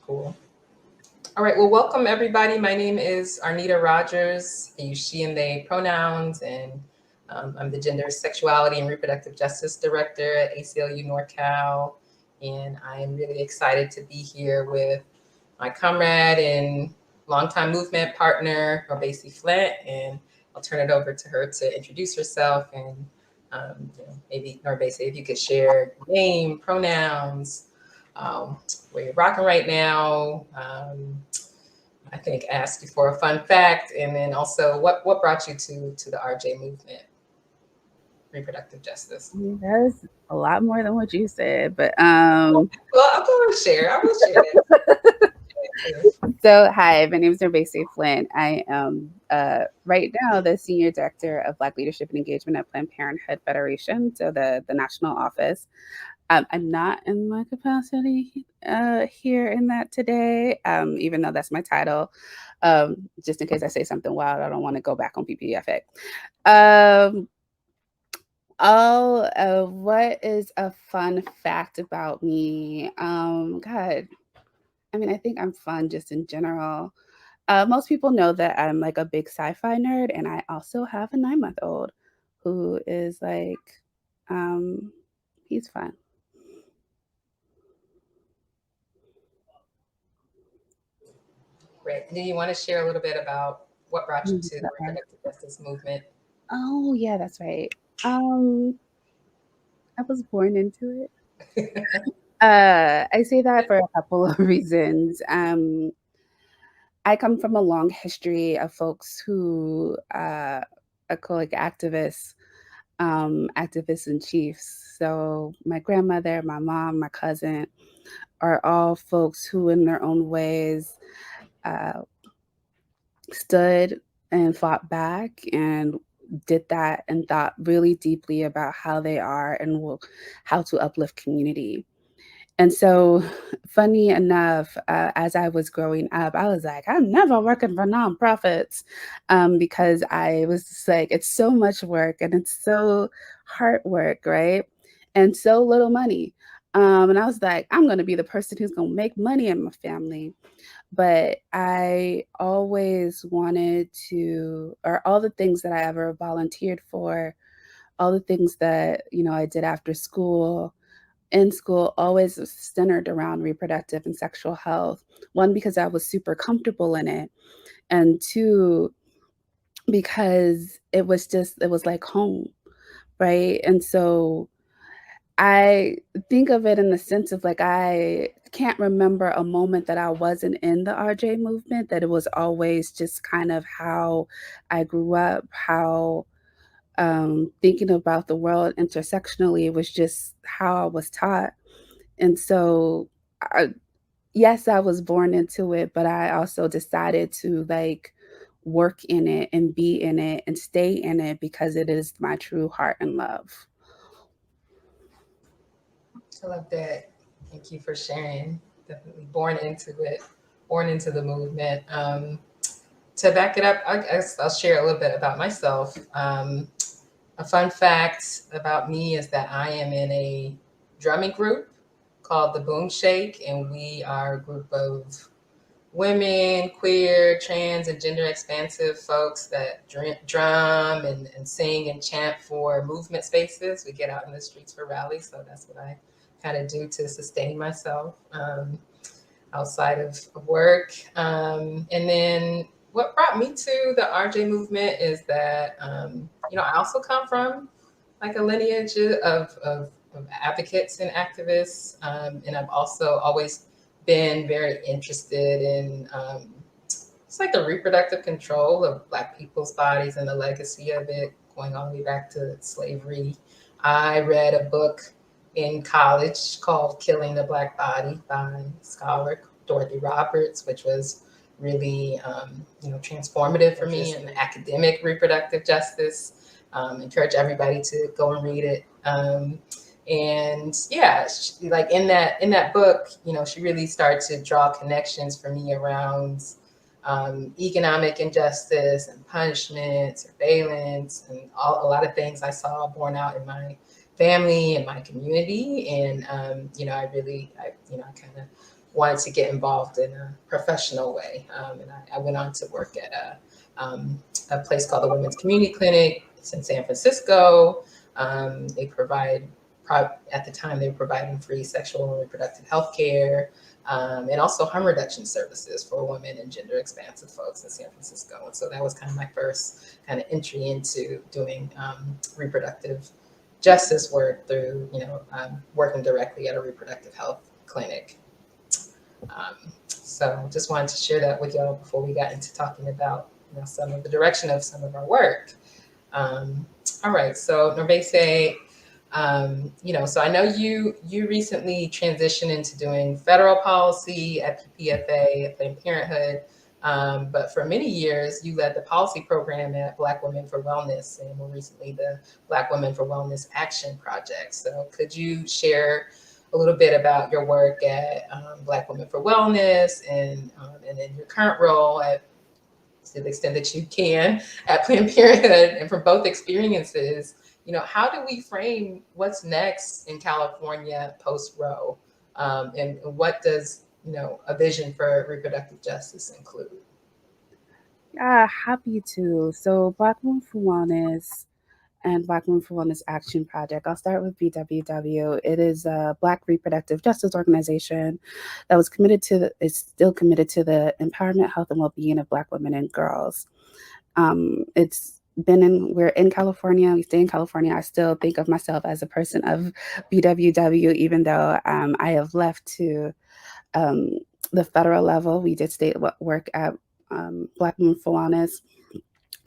Cool. All right, well, welcome everybody. My name is Arnita Rogers. I use she and they pronouns, and I'm the Gender, Sexuality, and Reproductive Justice Director at ACLU NorCal. And I am really excited to be here with my comrade and longtime movement partner, Norbesi Flint. And I'll turn it over to her to introduce herself. And maybe Norbesi, if you could share name, pronouns, where you're rocking right now. I think ask you for a fun fact, and then also what brought you to the RJ movement, reproductive justice. That's a lot more than what you said, but Well, I'll go and share. I will share that. So hi, my name is Norbesi Flint. I am right now the Senior Director of Black Leadership and Engagement at Planned Parenthood Federation, so the national office. I'm not in my capacity here in that today, even though that's my title. Just in case I say something wild, I don't want to go back on PPFA. What is a fun fact about me? God, I mean, I think I'm fun just in general. Most people know that I'm like a big sci-fi nerd, and I also have a 9-month-old who is like, he's fun. Great. Do you want to share a little bit about what brought you to the reproductive justice movement? Oh yeah, that's right. I was born into it. I say that for a couple of reasons. I come from a long history of folks who are called like activists in chiefs. So my grandmother, my mom, my cousin are all folks who, in their own ways, uh, stood and fought back and did that and thought really deeply about how they are and how to uplift community. And so, funny enough, as I was growing up, I was like, I'm never working for nonprofits because I was just like, it's so much work and it's so hard work, right? And so little money. And I was like, I'm going to be the person who's going to make money in my family. But I always wanted to, or all the things that I ever volunteered for, all the things that, I did after school, in school always was centered around reproductive and sexual health. One, because I was super comfortable in it. And two, because it was like home, right? And so I think of it in the sense of like, I can't remember a moment that I wasn't in the RJ movement, that it was always just kind of how I grew up, how thinking about the world intersectionally was just how I was taught. And so, I, yes, I was born into it, but I also decided to like work in it and be in it and stay in it because it is my true heart and love. I love that. Thank you for sharing. Definitely born into it, born into the movement. To back it up, I guess I'll share a little bit about myself. A fun fact about me is that I am in a drumming group called the Boom Shake, and we are a group of women, queer, trans, and gender expansive folks that drum and sing and chant for movement spaces. We get out in the streets for rallies, so that's what I kind of do to sustain myself outside of work. And then what brought me to the RJ movement is that, I also come from like a lineage of advocates and activists. And I've also always been very interested in it's like the reproductive control of Black people's bodies and the legacy of it going all the way back to slavery. I read a book in college called Killing the Black Body by scholar Dorothy Roberts, which was really transformative for me in academic reproductive justice. Encourage everybody to go and read it. And yeah, like in that book, she really started to draw connections for me around economic injustice and punishment, surveillance, and a lot of things I saw borne out in my family and my community. And I kind of wanted to get involved in a professional way. And I went on to work at a place called the Women's Community Clinic. It's in San Francisco. They provide, at the time, they were providing free sexual and reproductive health care, and also harm reduction services for women and gender expansive folks in San Francisco. And so that was kind of my first kind of entry into doing reproductive justice work through, working directly at a reproductive health clinic. So just wanted to share that with y'all before we got into talking about some of the direction of some of our work. All right, so Norvese, so I know you recently transitioned into doing federal policy at PPFA, at Planned Parenthood, but for many years you led the policy program at Black Women for Wellness, and more recently the Black Women for Wellness Action Project. So could you share a little bit about your work at Black Women for Wellness and then your current role at, to the extent that you can, at Planned Parenthood, and from both experiences, how do we frame what's next in California post-Roe, and what does a vision for reproductive justice include? Yeah, happy to. So Black Women for Wellness and Black Women for Wellness Action Project. I'll start with BWW. It is a Black reproductive justice organization that was committed to, is still committed to the empowerment, health, and well-being of Black women and girls. We're in California, we stay in California. I still think of myself as a person of BWW, even though I have left to the federal level. We did state work at Black Women for Wellness.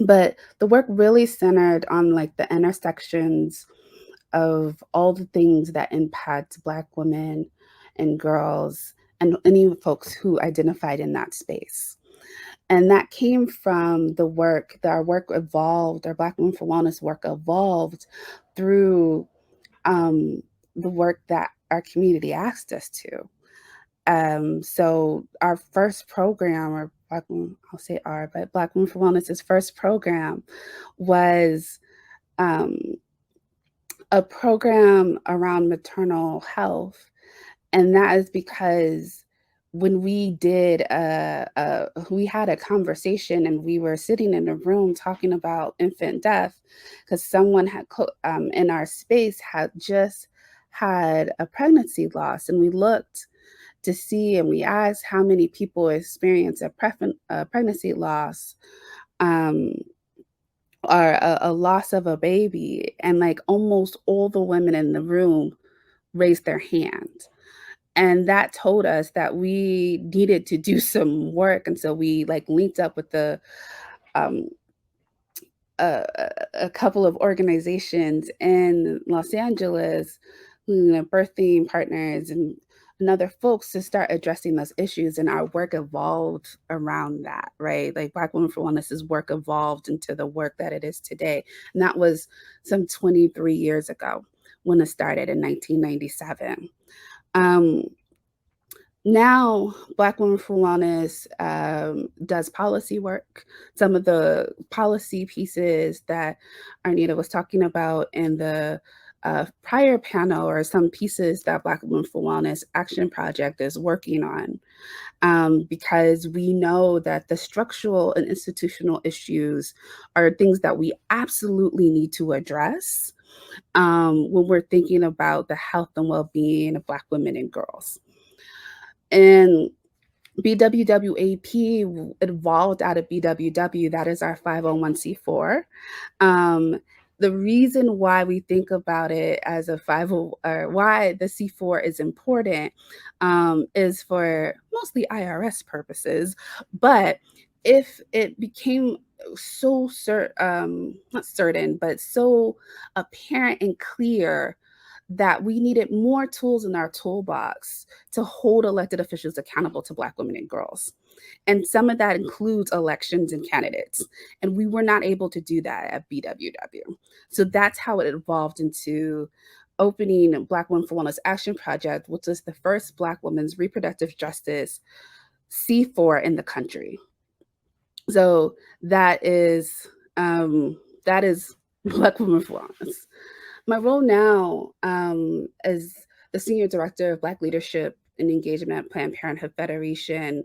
But the work really centered on like the intersections of all the things that impact Black women and girls and any folks who identified in that space. And that came from the work that our work evolved, our Black Women for Wellness work evolved through the work that our community asked us to. So our first program, or Black Women, I'll say our, but Black Women for Wellness's first program was a program around maternal health. And that is because when we we had a conversation and we were sitting in a room talking about infant death, because someone had in our space had just had a pregnancy loss, and we looked to see and we asked how many people experience a pregnancy loss, or a loss of a baby, and like almost all the women in the room raised their hand. And that told us that we needed to do some work. And so we like linked up with um, a couple of organizations in Los Angeles, birthing partners and other folks, to start addressing those issues. And our work evolved around that, right? Like Black Women for Wellness's work evolved into the work that it is today. And that was some 23 years ago when it started in 1997. Now, Black Women for Wellness does policy work. Some of the policy pieces that Arnita was talking about in the prior panel are some pieces that Black Women for Wellness Action Project is working on, because we know that the structural and institutional issues are things that we absolutely need to address when we're thinking about the health and well-being of Black women and girls. And BWWAP evolved out of BWW, that is our 501c4. The reason why we think about it as a 50, or why the C4 is important, is for mostly IRS purposes. But if it became so not certain, but so apparent and clear that we needed more tools in our toolbox to hold elected officials accountable to Black women and girls. And some of that includes elections and candidates. And we were not able to do that at BWW. So that's how it evolved into opening Black Women for Wellness Action Project, which is the first Black women's reproductive justice C4 in the country. So that is Black Women for Wellness. My role now as the Senior Director of Black Leadership and engagement at Planned Parenthood Federation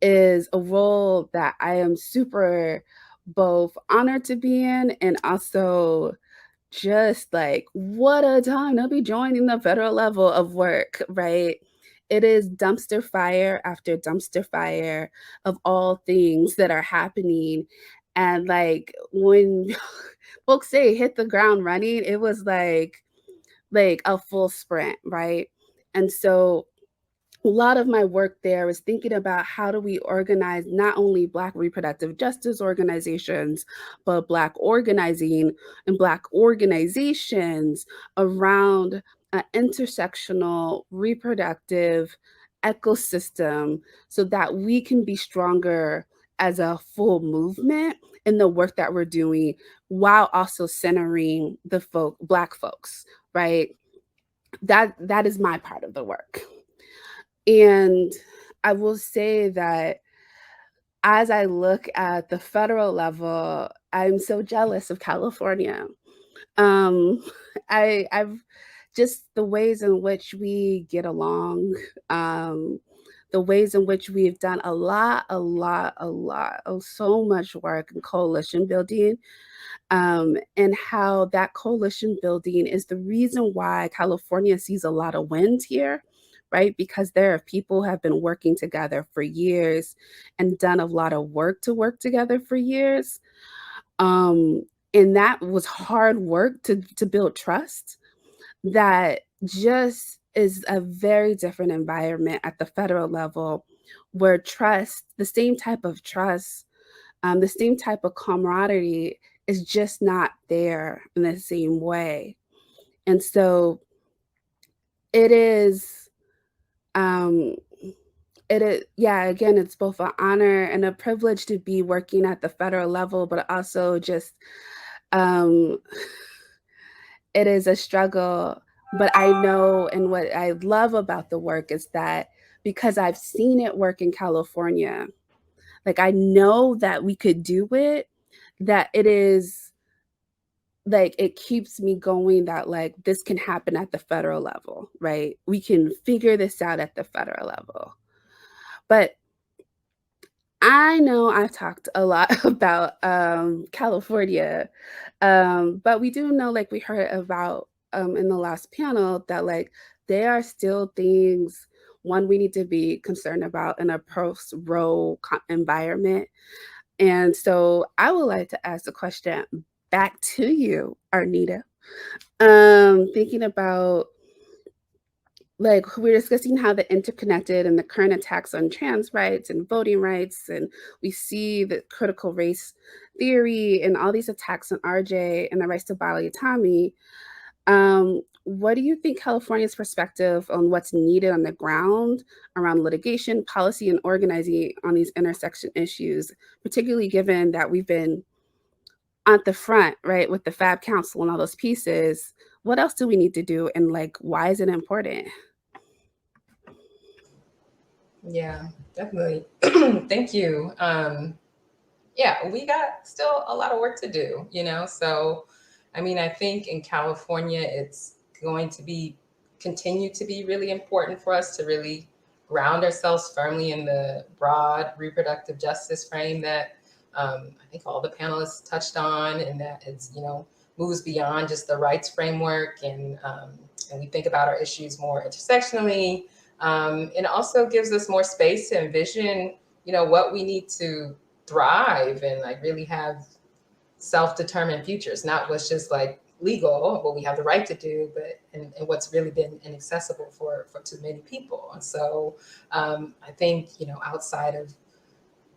is a role that I am super both honored to be in and also just like, what a time to be joining the federal level of work, right? It is dumpster fire after dumpster fire of all things that are happening. And like when folks say hit the ground running, it was like a full sprint, right? And so a lot of my work there is thinking about how do we organize not only Black reproductive justice organizations, but Black organizing and Black organizations around an intersectional reproductive ecosystem so that we can be stronger as a full movement in the work that we're doing while also centering the Black folks, right? That is my part of the work. And I will say that as I look at the federal level, I'm so jealous of California. Um, I've just the ways in which we get along, um, the ways in which we've done a lot of so much work in coalition building, and how that coalition building is the reason why California sees a lot of wins here, right? Because there are people who have been working together for years and done a lot of work to work together for years. Um, and that was hard work to build trust that just is a very different environment at the federal level where trust, the same type of trust, the same type of camaraderie is just not there in the same way. And so it is, um, yeah, again, it's both an honor and a privilege to be working at the federal level, but also just, um, it is a struggle. But I know, and what I love about the work is that because I've seen it work in California, like I know that we could do it, that it is like it keeps me going that like this can happen at the federal level, right? We can figure this out at the federal level. But I know I've talked a lot about California, but we do know, like we heard about in the last panel, that like there are still things one we need to be concerned about in a post-Roe environment. And so I would like to ask the question back to you, Arnita. Thinking about like we're discussing how the interconnected and the current attacks on trans rights and voting rights, and we see the critical race theory and all these attacks on RJ and the rights to bodily autonomy. What do you think California's perspective on what's needed on the ground around litigation, policy, and organizing on these intersection issues, particularly given that we've been at the front, right, with the Fab Council and all those pieces? What else do we need to do, and like, why is it important? Yeah, definitely. Thank you. Yeah, we got still a lot of work to do, you know? So, I mean, I think in California, it's going to be continue to be really important for us to really ground ourselves firmly in the broad reproductive justice frame that I think all the panelists touched on, and that it's, you know, moves beyond just the rights framework, and we think about our issues more intersectionally. And also gives us more space to envision, you know, what we need to thrive and like really have self-determined futures, not what's just like legal, what we have the right to do, but and what's really been inaccessible for too many people. And so I think, you know, outside of,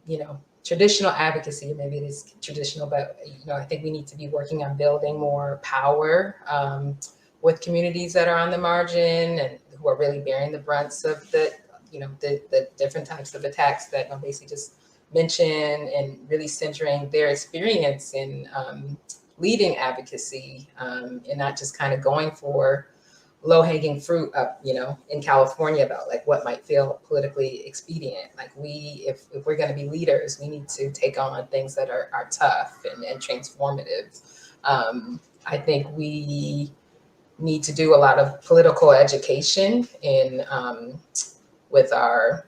you know, traditional advocacy, maybe it is traditional, but, you know, I think we need to be working on building more power with communities that are on the margin and who are really bearing the brunts of the, you know, the different types of attacks that basically just mentioned, and really centering their experience in leading advocacy, and not just kind of going for low hanging fruit up, you know, in California about like what might feel politically expedient. Like if we're going to be leaders, we need to take on things that are tough and transformative. I think we need to do a lot of political education in with our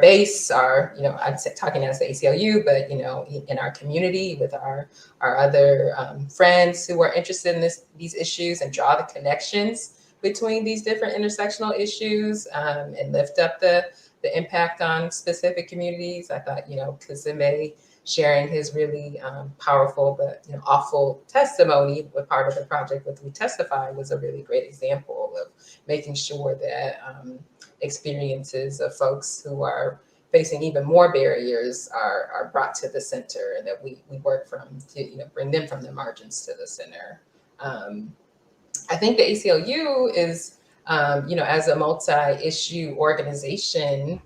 base, our, you know, I'm talking as the ACLU, but, you know, in our community with our other friends who are interested in these issues, and draw the connections between these different intersectional issues, and lift up the impact on specific communities. I thought, you know, Kazime sharing his really powerful but, you know, awful testimony with part of the project with We Testify was a really great example of making sure that experiences of folks who are facing even more barriers are brought to the center, and that we work from to, you know, bring them from the margins to the center. Um, I think the ACLU is, you know, as a multi-issue organization,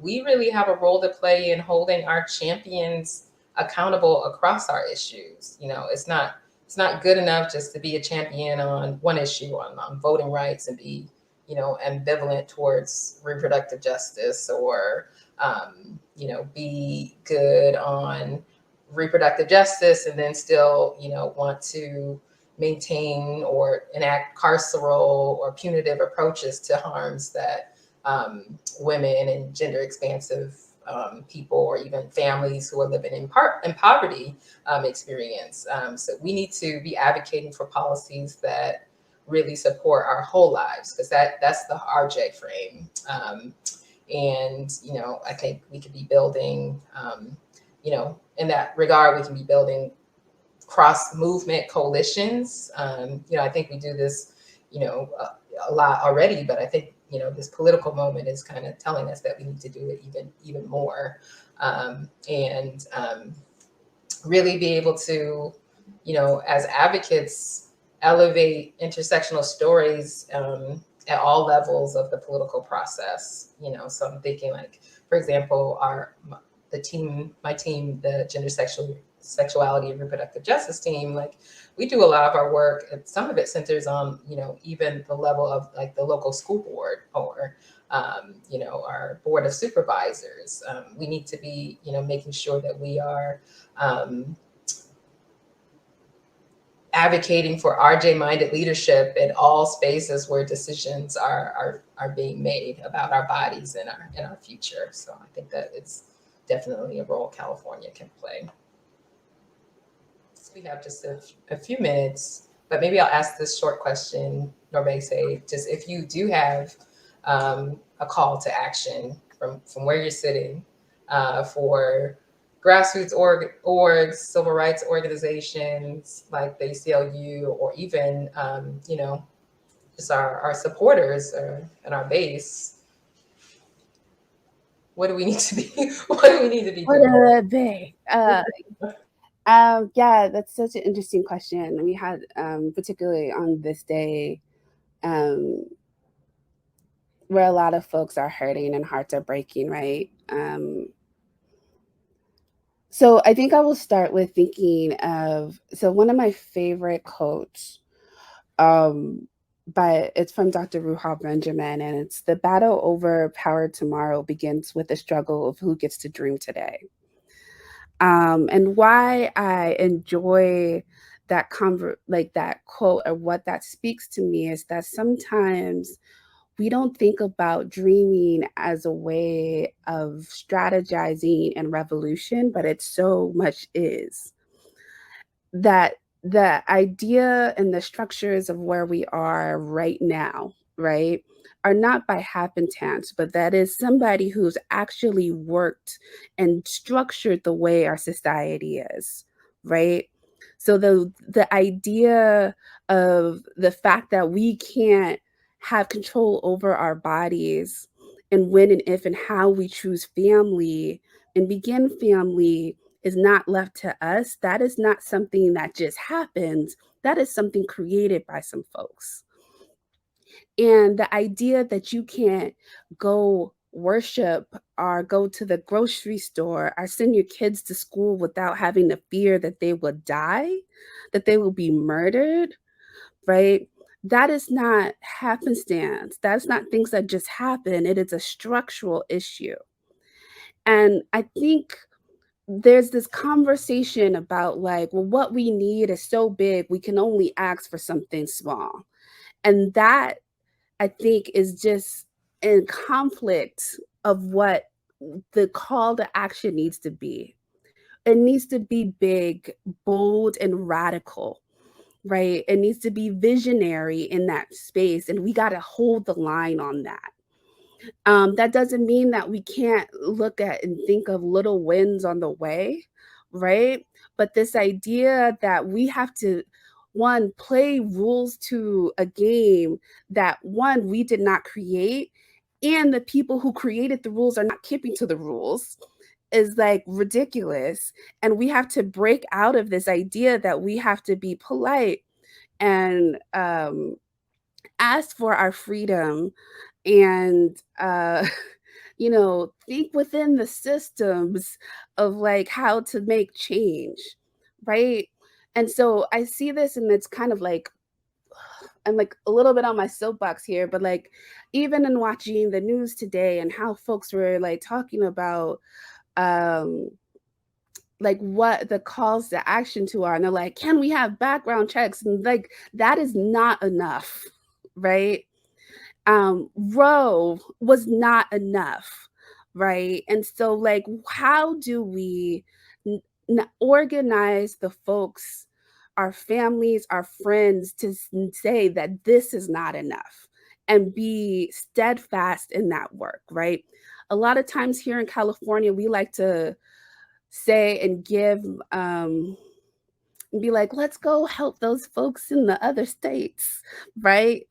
we really have a role to play in holding our champions accountable across our issues. You know, it's not good enough just to be a champion on one issue, on voting rights, and be, you know, ambivalent towards reproductive justice, or you know, be good on reproductive justice and then still, you know, want to maintain or enact carceral or punitive approaches to harms that women and gender expansive people, or even families who are living in poverty, experience. So we need to be advocating for policies that really support our whole lives, because that's the RJ frame. And, you know, I think we could be building, you know, in that regard, we can be building cross movement coalitions. You know, I think we do this, you know, a lot already, but I think, you know, this political moment is kind of telling us that we need to do it even more, and really be able to, you know, as advocates, elevate intersectional stories at all levels of the political process. You know, so I'm thinking, like, for example, my team, the sexuality and reproductive justice team, like, we do a lot of our work, and some of it centers on, you know, even the level of, like, the local school board, or you know, our board of supervisors. We need to be, you know, making sure that we are advocating for RJ minded leadership in all spaces where decisions are being made about our bodies and our future. So I think that it's definitely a role California can play. So we have just a few minutes, but maybe I'll ask this short question, Norbe, say, just if you do have a call to action from where you're sitting, for grassroots orgs, civil rights organizations like the ACLU, or even, you know, just our supporters, and our base. What do we need to be? What do we need to be What doing? are they? Yeah, that's such an interesting question. We had, particularly on this day, um, where a lot of folks are hurting and hearts are breaking, right? So I think I will start with thinking of, so one of my favorite quotes, um, but it's from Dr. Ruha Benjamin, and it's, the battle over power tomorrow begins with the struggle of who gets to dream today. And why I enjoy that like that quote, or what that speaks to me, is that sometimes we don't think about dreaming as a way of strategizing and revolution, but it so much is. That the idea and the structures of where we are right now, right, are not by happenstance, but that is somebody who's actually worked and structured the way our society is, right? So the idea of the fact that we can't have control over our bodies, and when and if and how we choose family and begin family, is not left to us. That is not something that just happens. That is something created by some folks. And the idea that you can't go worship or go to the grocery store or send your kids to school without having the fear that they will die, that they will be murdered, right? That is not happenstance. That's not things that just happen. It is a structural issue. And I think there's this conversation about, like, well, what we need is so big, we can only ask for something small. And that, I think, is just in conflict of what the call to action needs to be. It needs to be big, bold, and radical, right? It needs to be visionary in that space, and we got to hold the line on that. That doesn't mean that we can't look at and think of little wins on the way, right? But this idea that we have to, one, play rules to a game that, one, we did not create, and the people who created the rules are not keeping to the rules is like ridiculous. And we have to break out of this idea that we have to be polite and ask for our freedom and think within the systems of like how to make change, right? And so I see this, and it's kind of like I'm like a little bit on my soapbox here, but like even in watching the news today and how folks were like talking about um like what the calls to action to are, and they're like, can we have background checks? And like that is not enough, right? Row was not enough, right? And so, like, how do we organize the folks, our families, our friends, to say that this is not enough and be steadfast in that work, right? A lot of times here in California, we like to say and give and be like, let's go help those folks in the other states, right?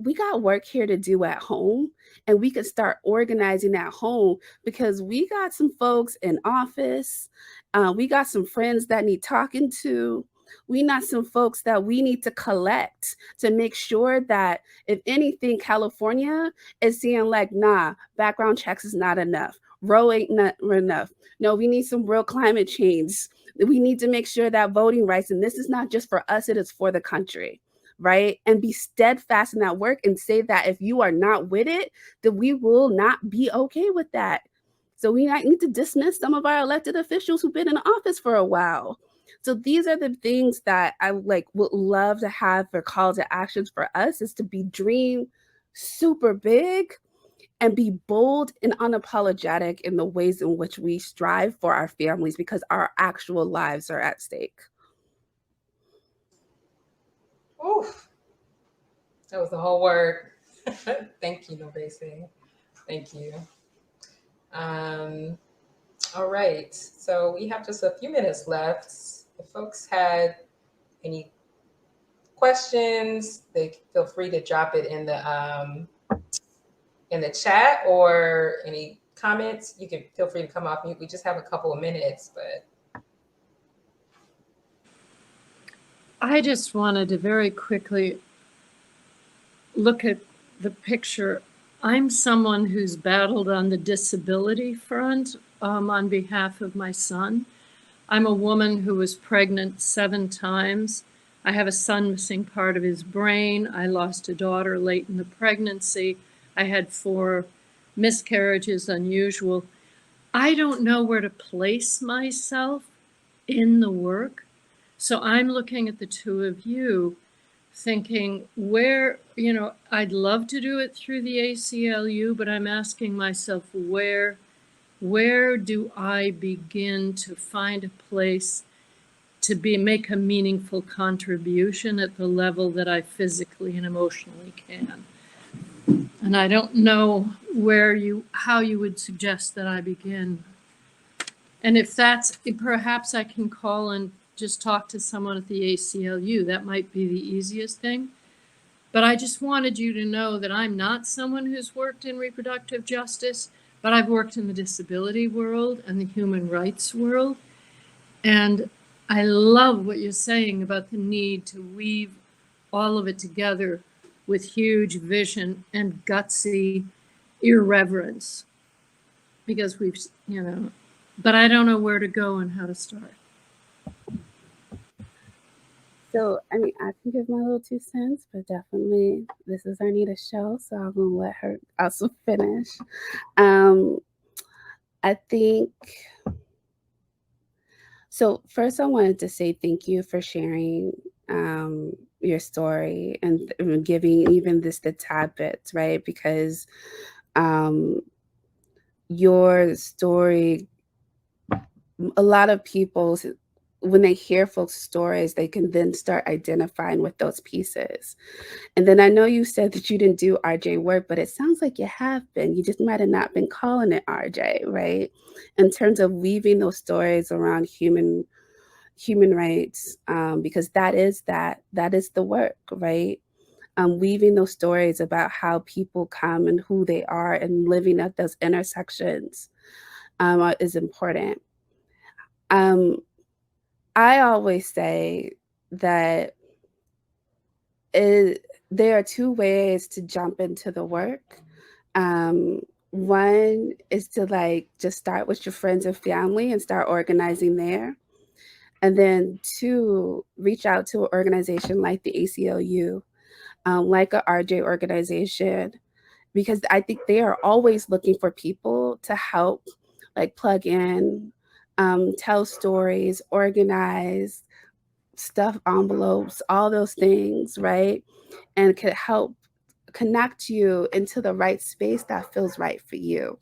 We got work here to do at home, and we could start organizing at home because we got some folks in office. We got some friends that need talking to. We got some folks that we need to collect to make sure that if anything, California is seeing like, nah, background checks is not enough. Row ain't not enough. No, we need some real climate change. We need to make sure that voting rights, and this is not just for us, it is for the country, right? And be steadfast in that work and say that if you are not with it, then we will not be okay with that. So we might need to dismiss some of our elected officials who've been in office for a while. So these are the things that I like would love to have for call to actions for us, is to be dream super big and be bold and unapologetic in the ways in which we strive for our families, because our actual lives are at stake. Oof, that was the whole word. Thank you, Nobese. Thank you. Um, all right. So we have just a few minutes left. If folks had any questions, they feel free to drop it in the chat, or any comments. You can feel free to come off mute. We just have a couple of minutes, but I just wanted to very quickly look at the picture. I'm someone who's battled on the disability front on behalf of my son. I'm a woman who was pregnant 7 times. I have a son missing part of his brain. I lost a daughter late in the pregnancy. I had 4 miscarriages, unusual. I don't know where to place myself in the work. So I'm looking at the two of you thinking where, I'd love to do it through the ACLU, but I'm asking myself, where do I begin to find a place to make a meaningful contribution at the level that I physically and emotionally can? And I don't know how you would suggest that I begin. And if that's, perhaps I can call and just talk to someone at the ACLU. That might be the easiest thing. But I just wanted you to know that I'm not someone who's worked in reproductive justice, but I've worked in the disability world and the human rights world. And I love what you're saying about the need to weave all of it together with huge vision and gutsy irreverence. Because but I don't know where to go and how to start. So, I mean, I can give my little 2 cents, but definitely this is Arnita's show, so I'm gonna let her also finish. I think so. First, I wanted to say thank you for sharing your story and giving even the tad bits, right? Because your story, a lot of people, when they hear folks' stories, they can then start identifying with those pieces. And then I know you said that you didn't do RJ work, but it sounds like you have been. You just might have not been calling it RJ, right? In terms of weaving those stories around human rights, because that is the work, right? Weaving those stories about how people come and who they are and living at those intersections is important. I always say that there are two ways to jump into the work. One is to just start with your friends and family and start organizing there. And then two, reach out to an organization like the ACLU, like a RJ organization, because I think they are always looking for people to help, plug in, tell stories, organize, stuff envelopes, all those things, right? And could help connect you into the right space that feels right for you.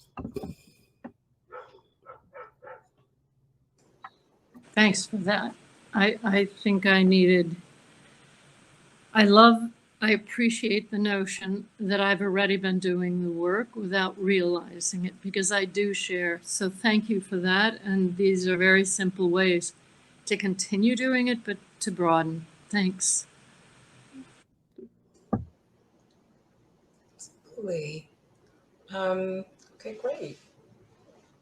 Thanks for that. I think I appreciate the notion that I've already been doing the work without realizing it, because I do share. So thank you for that. And these are very simple ways to continue doing it, but to broaden. Thanks. Absolutely. Okay, great.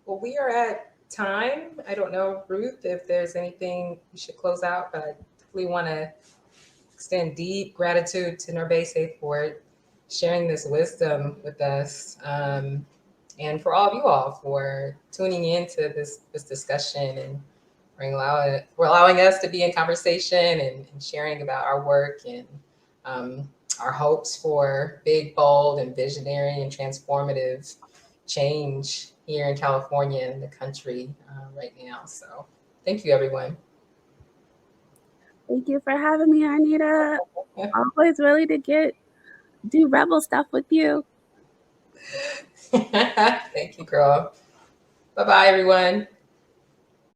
Well, we are at time. I don't know, Ruth, if there's anything we should close out, but I definitely want to extend deep gratitude to Norbese for sharing this wisdom with us, and for all of you all for tuning into this discussion and for allowing us to be in conversation and sharing about our work and our hopes for big, bold, and visionary and transformative change here in California and the country right now. So thank you, everyone. Thank you for having me, Arnita. Always ready to do rebel stuff with you. Thank you, girl. Bye-bye, everyone.